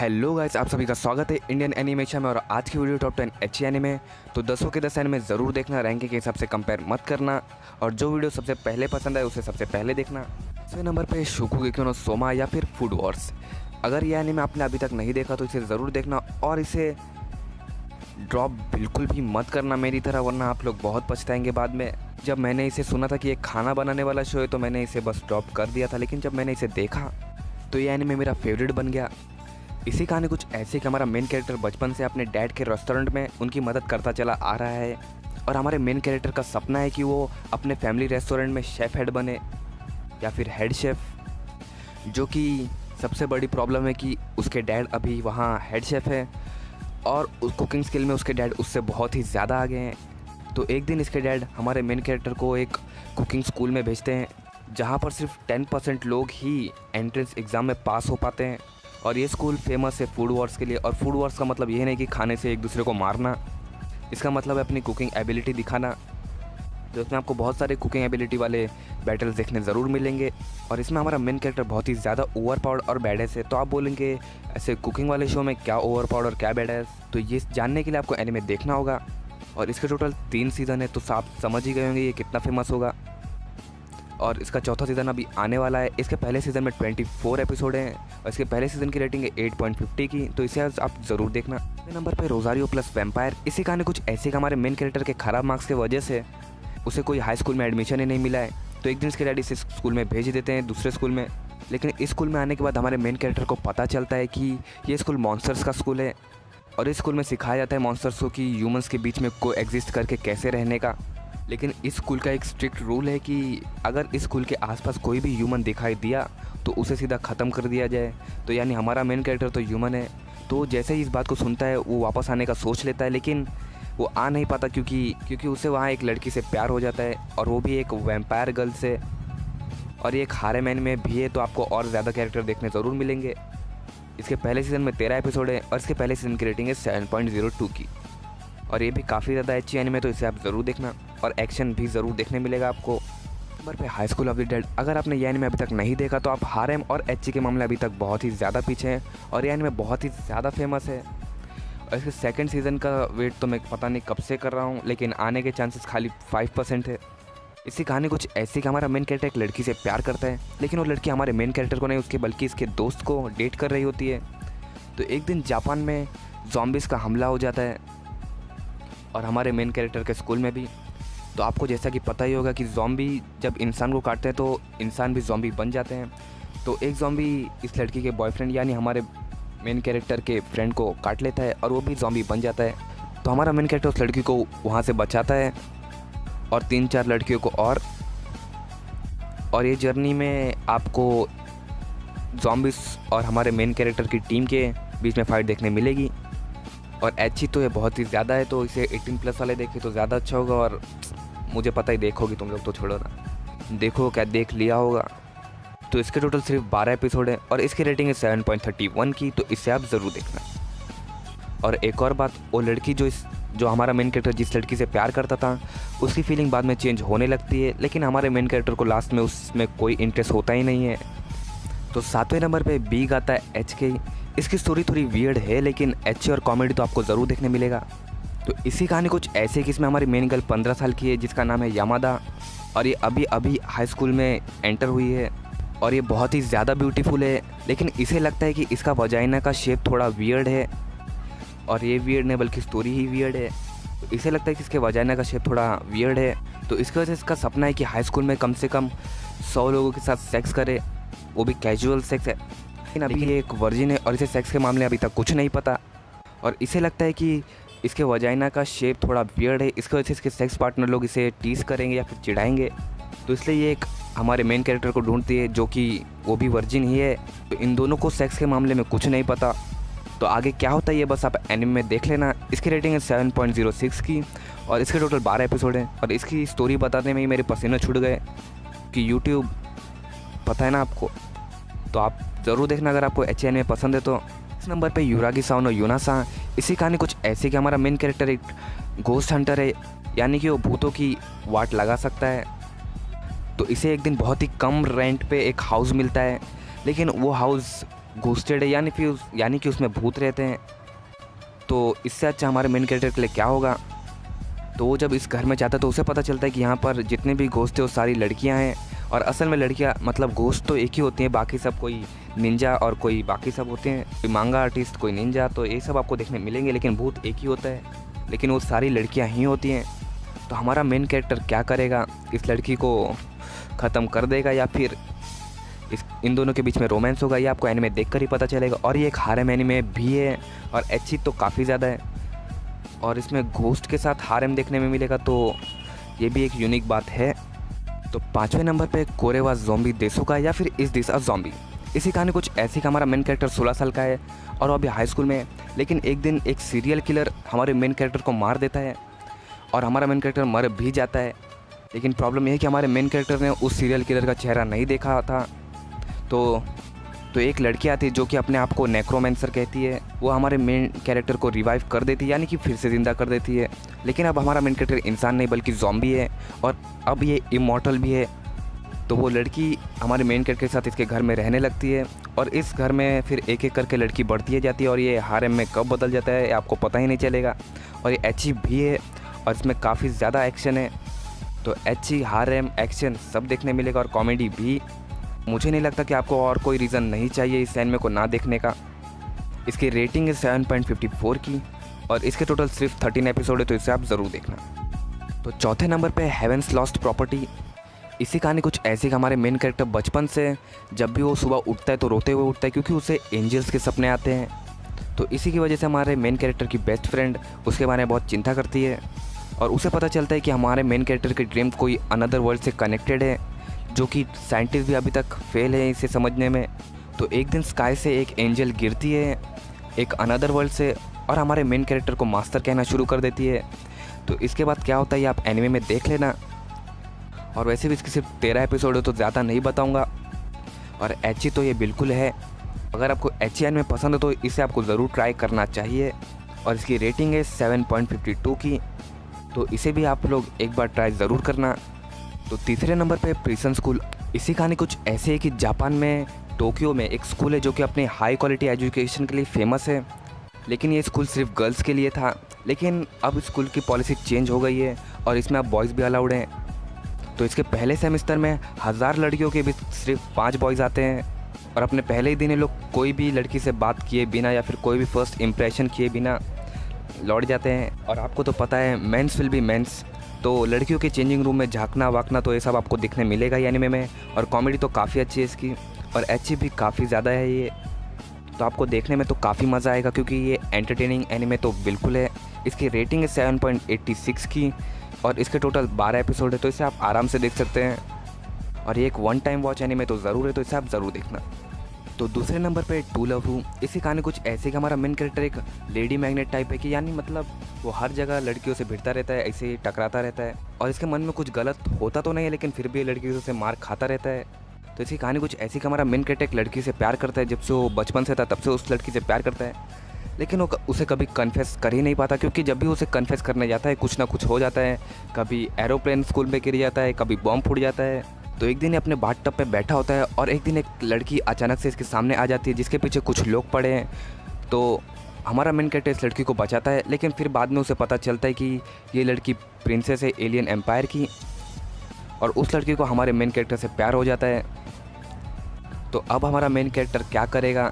Hello guys, आप सभी का स्वागत है इंडियन एनिमेशन में। और आज की वीडियो टॉप 10 अच्छी एनिमे, तो 10 के 10 एनिमे ज़रूर देखना, रैंकिंग के हिसाब से कंपेयर मत करना। और जो वीडियो सबसे पहले पसंद आए उसे सबसे पहले देखना। 6वें नंबर पे शोकुगेकी नो सोमा या फिर फूड वॉर्स। अगर यह एनिमे आपने अभी तक नहीं देखा तो इसे ज़रूर देखना और इसे ड्रॉप बिल्कुल भी मत करना मेरी तरह, वरना आप लोग बहुत पछताएंगे बाद में। जब मैंने इसे सुना था कि एक खाना बनाने वाला शो है तो मैंने इसे बस ड्रॉप कर दिया था, लेकिन जब मैंने इसे देखा तो ये एनिमे मेरा फेवरेट बन गया। इसी कहानी कुछ ऐसी कि हमारा मेन कैरेक्टर बचपन से अपने डैड के रेस्टोरेंट में उनकी मदद करता चला आ रहा है और हमारे मेन कैरेक्टर का सपना है कि वो अपने फैमिली रेस्टोरेंट में शेफ़ हेड बने या फिर हेड शेफ़। जो कि सबसे बड़ी प्रॉब्लम है कि उसके डैड अभी वहाँ हेड शेफ़ है और उस कुकिंग स्किल में उसके डैड उससे बहुत ही ज़्यादा आगे हैं। तो एक दिन इसके डैड हमारे मेन कैरेक्टर को एक कुकिंग स्कूल में भेजते हैं जहाँ पर सिर्फ 10% लोग ही एंट्रेंस एग्ज़ाम में पास हो पाते हैं। और ये स्कूल फेमस है फूड वॉर्स के लिए। और फूड वॉर्स का मतलब ये नहीं कि खाने से एक दूसरे को मारना, इसका मतलब है अपनी कुकिंग एबिलिटी दिखाना। तो इसमें आपको बहुत सारे कुकिंग एबिलिटी वाले बैटल्स देखने ज़रूर मिलेंगे। और इसमें हमारा मेन कैरेक्टर बहुत ही ज़्यादा ओवर पावर्ड और बैडेस है। तो आप बोलेंगे ऐसे कुकिंग वाले शो में क्या ओवर पावर्ड और क्या बैडेस, तो ये जानने के लिए आपको एनिमे देखना होगा। और इसके टोटल 3 सीज़न है, तो आप समझ ही गए होंगे ये कितना फेमस होगा। और इसका चौथा सीज़न अभी आने वाला है। इसके पहले सीज़न में 24 एपिसोड हैं और इसके पहले सीज़न की रेटिंग है 8.50 की, तो इसे आप ज़रूर देखना। नंबर पे रोज़ारियो प्लस वैम्पायर। इसी कहानी कुछ ऐसे कि हमारे मेन कैरेक्टर के ख़राब मार्क्स की वजह से उसे कोई हाई स्कूल में एडमिशन ही नहीं मिला है। तो एक दिन इसके डैडी इसे स्कूल में भेज देते हैं, दूसरे स्कूल में। लेकिन इस स्कूल में आने के बाद हमारे मेन कैरेक्टर को पता चलता है कि ये स्कूल मॉन्स्टर्स का स्कूल है और इस स्कूल में सिखाया जाता है मॉन्स्टर्स को कि ह्यूमंस के बीच में को एग्जिस्ट करके कैसे रहने का। लेकिन इस स्कूल का एक स्ट्रिक्ट रूल है कि अगर इस स्कूल के आसपास कोई भी ह्यूमन दिखाई दिया तो उसे सीधा ख़त्म कर दिया जाए। तो यानी हमारा मेन कैरेक्टर तो ह्यूमन है। तो जैसे ही इस बात को सुनता है वो वापस आने का सोच लेता है, लेकिन वो आ नहीं पाता क्योंकि उसे वहाँ एक लड़की से प्यार हो जाता है और वो भी एक वैम्पायर गर्ल से। और ये एक हारेमैन में भी है, तो आपको और ज़्यादा कैरेक्टर देखने ज़रूर मिलेंगे। इसके पहले सीज़न में 13 एपिसोड है और इसके पहले सीज़न की रेटिंग है 7.02 की। और ये भी काफ़ी ज़्यादा अच्छी एनिमे, तो इसे आप ज़रूर देखना और एक्शन भी ज़रूर देखने मिलेगा आपको। नंबर पे high school of the dead. अगर आपने ये एनिमे अभी तक नहीं देखा तो आप हारेम और एची के मामले अभी तक बहुत ही ज़्यादा पीछे हैं और ये एनिमे बहुत ही ज़्यादा फेमस है। और इसके सेकंड सीज़न का वेट तो मैं पता नहीं कब से कर रहा हूँ, लेकिन आने के चांसेस खाली 5% है। इसी कहानी कुछ ऐसी कि हमारा मेन कैरेक्टर एक लड़की से प्यार करता है, लेकिन वो लड़की हमारे मेन कैरेक्टर को नहीं उसके बल्कि इसके दोस्त को डेट कर रही होती है। तो एक दिन जापान में ज़ॉम्बीज़ का हमला हो जाता है और हमारे मेन कैरेक्टर के स्कूल में भी। तो आपको जैसा कि पता ही होगा कि ज़ॉम्बी जब इंसान को काटते हैं तो इंसान भी ज़ॉम्बी बन जाते हैं। तो एक ज़ॉम्बी इस लड़की के बॉयफ्रेंड यानी हमारे मेन कैरेक्टर के फ्रेंड को काट लेता है और वो भी ज़ॉम्बी बन जाता है। तो हमारा मेन कैरेक्टर उस लड़की को वहाँ से बचाता है और 3-4 लड़कियों को और ये जर्नी में आपको ज़ॉम्बीज़ और हमारे मेन कैरेक्टर की टीम के बीच में फ़ाइट देखने मिलेगी। और एची तो ये बहुत ही ज़्यादा है, तो इसे 18+ वाले देखें तो ज़्यादा अच्छा होगा। और मुझे पता ही देखोगी तुम लोग, तो छोड़ो ना, देखो क्या देख लिया होगा। तो इसके टोटल सिर्फ 12 एपिसोड है और इसकी रेटिंग है 7.31 की, तो इसे आप ज़रूर देखना। और एक और बात, वो लड़की जो हमारा मेन कैरेक्टर जिस लड़की से प्यार करता था उसकी फीलिंग बाद में चेंज होने लगती है, लेकिन हमारे मेन कैरेक्टर को लास्ट में उसमें कोई इंटरेस्ट होता ही नहीं है। तो 7वें नंबर पे बिग आता है एचके। इसकी स्टोरी थोड़ी वियर्ड है, लेकिन एचके और कॉमेडी तो आपको ज़रूर देखने मिलेगा। तो इसी कहानी कुछ ऐसे कि इसमें हमारी मेन गर्ल 15 साल की है जिसका नाम है यामादा और ये अभी अभी हाई स्कूल में एंटर हुई है और ये बहुत ही ज़्यादा ब्यूटीफुल है। लेकिन इसे लगता है कि इसका वजाइना का शेप थोड़ा वियर्ड है और ये वियर्ड नहीं बल्कि स्टोरी ही वियर्ड है। तो इसे लगता है कि इसके वजाइना का शेप थोड़ा वियर्ड है, तो इसकी वजह से इसका सपना है कि हाई स्कूल में कम से कम 100 लोगों के साथ सेक्स करे, वो भी कैजुअल सेक्स है। लेकिन अभी ये एक वर्जिन है और इसे सेक्स के मामले अभी तक कुछ नहीं पता। और इसे लगता है कि इसके वजाइना का शेप थोड़ा वियर्ड है, इसकी वजह से इसके सेक्स पार्टनर लोग इसे टीज़ करेंगे या फिर चिढ़ाएंगे। तो इसलिए ये एक हमारे मेन कैरेक्टर को ढूंढती है जो कि वो भी वर्जिन ही है। तो इन दोनों को सेक्स के मामले में कुछ नहीं पता। तो आगे क्या होता है ये बस आप एनिमे में देख लेना। इसकी रेटिंग है 7.06 की और इसके टोटल 12 एपिसोड हैं। और इसकी स्टोरी बताने में ही मेरे पसीने छूट गए कि यूट्यूब पता है ना आपको, तो आप ज़रूर देखना अगर आपको अच्छे एनिमे पसंद है तो। इस नंबर पे युरागी साओनो यूनासा। इसी कहानी कुछ ऐसी कि हमारा मेन कैरेक्टर एक घोस्ट हंटर है, यानी कि वो भूतों की वाट लगा सकता है। तो इसे एक दिन बहुत ही कम रेंट पे एक हाउस मिलता है, लेकिन वो हाउस घोस्टेड है, यानी कि उसमें भूत रहते हैं। तो इससे अच्छा हमारे मेन कैरेक्टर के लिए क्या होगा। तो वो जब इस घर में जाता है तो उसे पता चलता है कि यहाँ पर जितने भी घोस्ट है वो सारी लड़कियाँ हैं। और असल में लड़कियाँ मतलब घोस्ट तो एक ही होती हैं, बाकी सब कोई निंजा और कोई बाकी सब होते हैं, कोई मांगा आर्टिस्ट, कोई निंजा, तो ये सब आपको देखने मिलेंगे, लेकिन भूत एक ही होता है, लेकिन वो सारी लड़कियाँ ही होती हैं। तो हमारा मेन कैरेक्टर क्या करेगा, इस लड़की को ख़त्म कर देगा या फिर इन दोनों के बीच में रोमांस होगा, ये आपको एनिमे देखकर ही पता चलेगा। और ये एक हारेम एनिमे भी है और एची तो काफ़ी ज़्यादा है, और इसमें घोस्ट के साथ हारेम देखने में मिलेगा, तो ये भी एक यूनिक बात है। तो 5वें नंबर पे कोरेवा ज़ॉम्बी देसुका या फिर इस दिस अ ज़ॉम्बी। इसी कहानी कुछ ऐसी कि हमारा मेन कैरेक्टर 16 साल का है और वो अभी हाई स्कूल में है, लेकिन एक दिन एक सीरियल किलर हमारे मेन कैरेक्टर को मार देता है और हमारा मेन कैरेक्टर मर भी जाता है। लेकिन प्रॉब्लम यह है कि हमारे मेन कैरेक्टर ने उस सीरियल किलर का चेहरा नहीं देखा था। तो एक लड़की आती है जो कि अपने आप को नेक्रोमेंसर कहती है, वो हमारे मेन कैरेक्टर को रिवाइव कर देती है, यानी कि फिर से ज़िंदा कर देती है। लेकिन अब हमारा मेन कैरेक्टर इंसान नहीं बल्कि ज़ॉम्बी है और अब ये इमॉर्टल भी है। तो वो लड़की हमारे मेन कैरेक्टर के साथ इसके घर में रहने लगती है और इस घर में फिर एक एक करके लड़की बढ़ती जाती है और ये हारेम में कब बदल जाता है आपको पता ही नहीं चलेगा। और ये एची भी है और इसमें काफ़ी ज़्यादा एक्शन है। तो एची, हारेम, एक्शन सब देखने मिलेगा और कॉमेडी भी। मुझे नहीं लगता कि आपको और कोई रीज़न नहीं चाहिए इस एनिमे को ना देखने का। इसकी रेटिंग है 7.54 की और इसके टोटल सिर्फ 13 एपिसोड है, तो इसे आप ज़रूर देखना। तो चौथे नंबर पे हेवेंस लॉस्ट प्रॉपर्टी। इसी कहानी कुछ ऐसी कि हमारे मेन कैरेक्टर बचपन से जब भी वो सुबह उठता है तो रोते हुए उठता है, क्योंकि उसे एंजल्स के सपने आते हैं। तो इसी की वजह से हमारे मेन कैरेक्टर की बेस्ट फ्रेंड उसके बारे में बहुत चिंता करती है और उसे पता चलता है कि हमारे मेन कैरेक्टर की ड्रीम कोई अनदर वर्ल्ड से कनेक्टेड है, जो कि साइंटिस्ट भी अभी तक फेल है इसे समझने में। तो एक दिन स्काई से एक एंजल गिरती है एक अनदर वर्ल्ड से और हमारे मेन कैरेक्टर को मास्टर कहना शुरू कर देती है। तो इसके बाद क्या होता है ये आप एनिमे में देख लेना। और वैसे भी इसके सिर्फ 13 एपिसोड है तो ज़्यादा नहीं बताऊंगा। और एची तो ये बिल्कुल है, अगर आपको एची एनिमे पसंद है तो इसे आपको ज़रूर ट्राई करना चाहिए। और इसकी रेटिंग है 7.52 की, तो इसे भी आप लोग एक बार ट्राई ज़रूर करना। तो तीसरे नंबर पे प्रिसन स्कूल। इसी कहानी कुछ ऐसे है कि जापान में टोक्यो में एक स्कूल है जो कि अपने हाई क्वालिटी एजुकेशन के लिए फेमस है, लेकिन ये स्कूल सिर्फ गर्ल्स के लिए था। लेकिन अब स्कूल की पॉलिसी चेंज हो गई है और इसमें अब बॉयज़ भी अलाउड हैं। तो इसके पहले सेमेस्टर में 1000 लड़कियों के बीच सिर्फ 5 बॉयज़ आते हैं और अपने पहले ही दिन ये लोग कोई भी लड़की से बात किए बिना या फिर कोई भी फर्स्ट इम्प्रेशन किए बिना लौट जाते हैं। और आपको तो पता है मेंस विल बी मेंस, तो लड़कियों के चेंजिंग रूम में झांकना वाकना तो ये सब आपको दिखने मिलेगा ये एनिमे में। और कॉमेडी तो काफ़ी अच्छी है इसकी और एची भी काफ़ी ज़्यादा है ये, तो आपको देखने में तो काफ़ी मज़ा आएगा क्योंकि ये एंटरटेनिंग एनिमे तो बिल्कुल है। इसकी रेटिंग है 7.86 की और इसके टोटल 12 एपिसोड है, तो इसे आप आराम से देख सकते हैं। और ये एक वन टाइम वॉच एनिमे तो ज़रूर है, तो इसे आप ज़रूर देखना। तो दूसरे नंबर पे टू लव यू। इसी कहानी कुछ ऐसे कि हमारा मेन कैरेक्टर एक लेडी मैग्नेट टाइप है कि यानी मतलब वो हर जगह लड़कियों से भिड़ता रहता है, ऐसे ही टकराता रहता है और इसके मन में कुछ गलत होता तो नहीं है लेकिन फिर भी लड़कियों से मार खाता रहता है। तो इसी कहानी कुछ ऐसी कि हमारा मेन कैरेक्टर एक लड़की से प्यार करता है, जब से वो बचपन से था तब से उस लड़की से प्यार करता है, लेकिन वो उसे कभी कन्फेस कर ही नहीं पाता क्योंकि जब भी उसे कन्फेस करने जाता है कुछ ना कुछ हो जाता है। कभी एरोप्लेन स्कूल में गिर जाता है, कभी बॉम्ब फूट जाता है। तो एक दिन ये अपने बाथ टब पे बैठा होता है और एक दिन एक लड़की अचानक से इसके सामने आ जाती है जिसके पीछे कुछ लोग पड़े हैं। तो हमारा मेन कैरेक्टर इस लड़की को बचाता है, लेकिन फिर बाद में उसे पता चलता है कि ये लड़की प्रिंसेस है एलियन एम्पायर की और उस लड़की को हमारे मेन कैरेक्टर से प्यार हो जाता है। तो अब हमारा मेन कैरेक्टर क्या करेगा,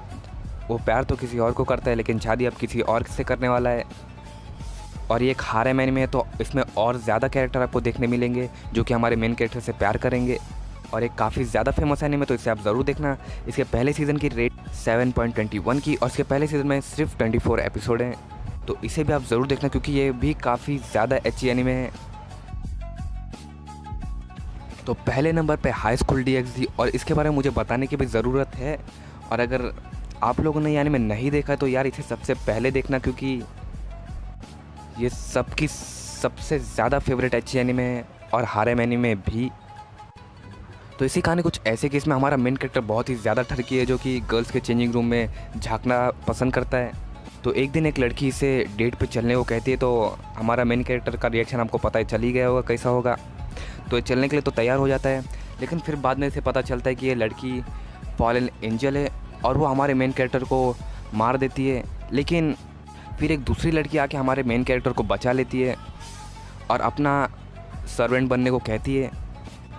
वो प्यार तो किसी और को करता है लेकिन शादी अब किसी और से करने वाला है। और ये एक हारेम एनिमे है तो इसमें और ज़्यादा कैरेक्टर आपको देखने मिलेंगे जो कि हमारे मेन कैरेक्टर से प्यार करेंगे और एक काफ़ी ज़्यादा फेमस एनिमे, तो इसे आप ज़रूर देखना। इसके पहले सीज़न की रेट 7.21 की और इसके पहले सीज़न में सिर्फ 24 एपिसोड हैं, तो इसे भी आप ज़रूर देखना क्योंकि ये भी काफ़ी ज़्यादा अच्छी एनिमे है। तो पहले नंबर पे हाई स्कूल DxD और इसके बारे में मुझे बताने की भी ज़रूरत है, और अगर आप लोगों ने एनिमे नहीं देखा तो यार इसे सबसे पहले देखना क्योंकि ये सबकी सबसे ज़्यादा फेवरेट अच्छी एनिमे है और हारेम एनिमे भी। तो इसी कहानी कुछ ऐसे कि इसमें हमारा मेन कैरेक्टर बहुत ही ज़्यादा ठरकी है जो कि गर्ल्स के चेंजिंग रूम में झांकना पसंद करता है। तो एक दिन एक लड़की इसे डेट पे चलने को कहती है, तो हमारा मेन कैरेक्टर का रिएक्शन आपको पता है चल ही गया होगा कैसा होगा। तो ये चलने के लिए तो तैयार हो जाता है, लेकिन फिर बाद में इसे पता चलता है कि ये लड़की फॉलन एंजल है और वो हमारे मेन कैरेक्टर को मार देती है। लेकिन फिर एक दूसरी लड़की आके हमारे मेन कैरेक्टर को बचा लेती है और अपना सर्वेंट बनने को कहती है।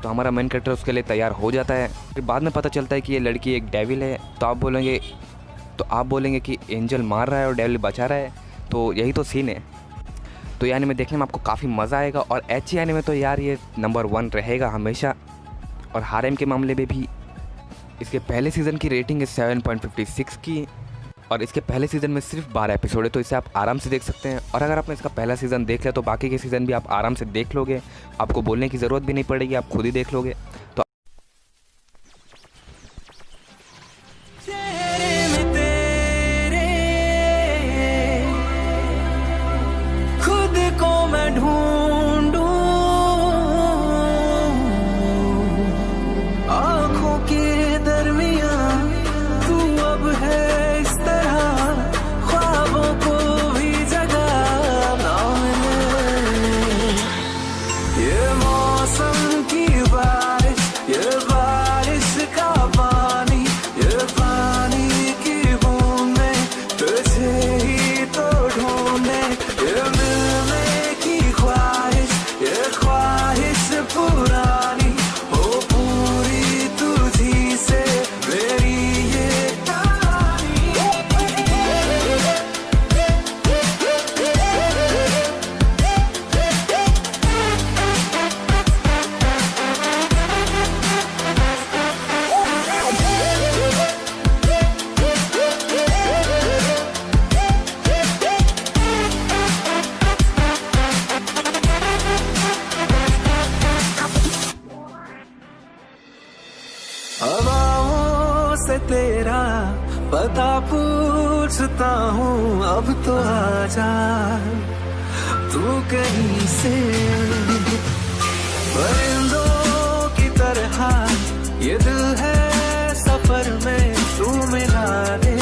तो हमारा मेन कैरेक्टर उसके लिए तैयार हो जाता है। फिर बाद में पता चलता है कि ये लड़की एक डेविल है। तो आप बोलेंगे कि एंजल मार रहा है और डेविल बचा रहा है, तो यही तो सीन है। तो ये एनीमे देखने में आपको काफ़ी मज़ा आएगा। और एचई एनीमे तो यार ये नंबर 1 रहेगा हमेशा। और हारेम के मामले में भी इसके पहले सीज़न की रेटिंग है 7.56 की, और इसके पहले सीज़न में सिर्फ 12 एपिसोड है, तो इसे आप आराम से देख सकते हैं। और अगर आपने इसका पहला सीज़न देख लिया तो बाकी के सीज़न भी आप आराम से देख लोगे, आपको बोलने की ज़रूरत भी नहीं पड़ेगी, आप खुद ही देख लोगे। तो खुद को मैं ढूंढूं आँखों के दरमियां, तू अब है इस तरह, ख्वाबों को भी जगह ना मिले। ये मौसम की बारिश, ये बारिश का पानी, ये पानी की बूंदें तुझे ही तो ढूंढे। ये मिलने की ख्वाहिश, ये ख्वाहिश पुरानी हो पूरी तुझी से मेरी ये कहानी। हवाओं से तेरा पता पूछता हूँ, अब तो आजा तू कहीं से। परिंदों की तरह ये दिल है सफर में, तू मिला दे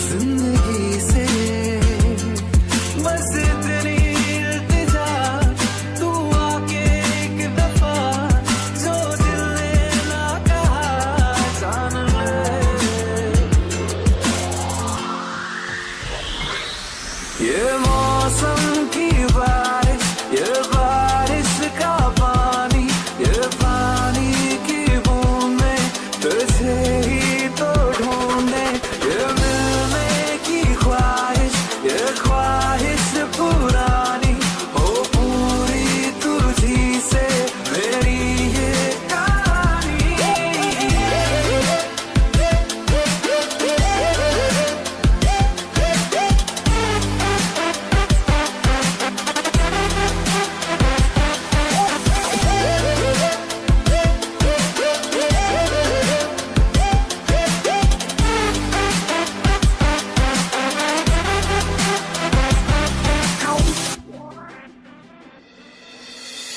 जिंदगी से। बस इतनी इल्तिजा, तू आके एक दफा जो दिल ने ना कहा जान ले। ये मौसम की बारिश, ये बारिश का पानी, ये पानी की बूंदें तुझे ही तो ढूंढे। ये मिलने की ख्वाहिश, ये ख्वाहिश पुरानी हो पूरी तुझी से मेरी ये कहानी।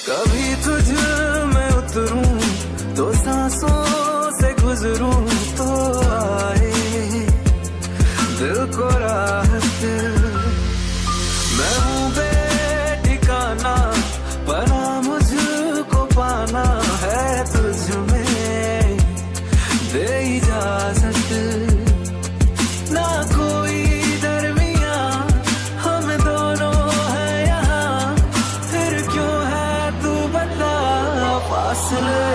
कभी तुझ में उतरूं तो सांसों से गुजरूं तो आए दिल को राहत। मैं हूँ बेठिकाना, पना मुझको पाना है तुझ में, दे इजाजत। ना कोई दरमिया हम दोनों है यहाँ, फिर क्यों है तू बता फासले।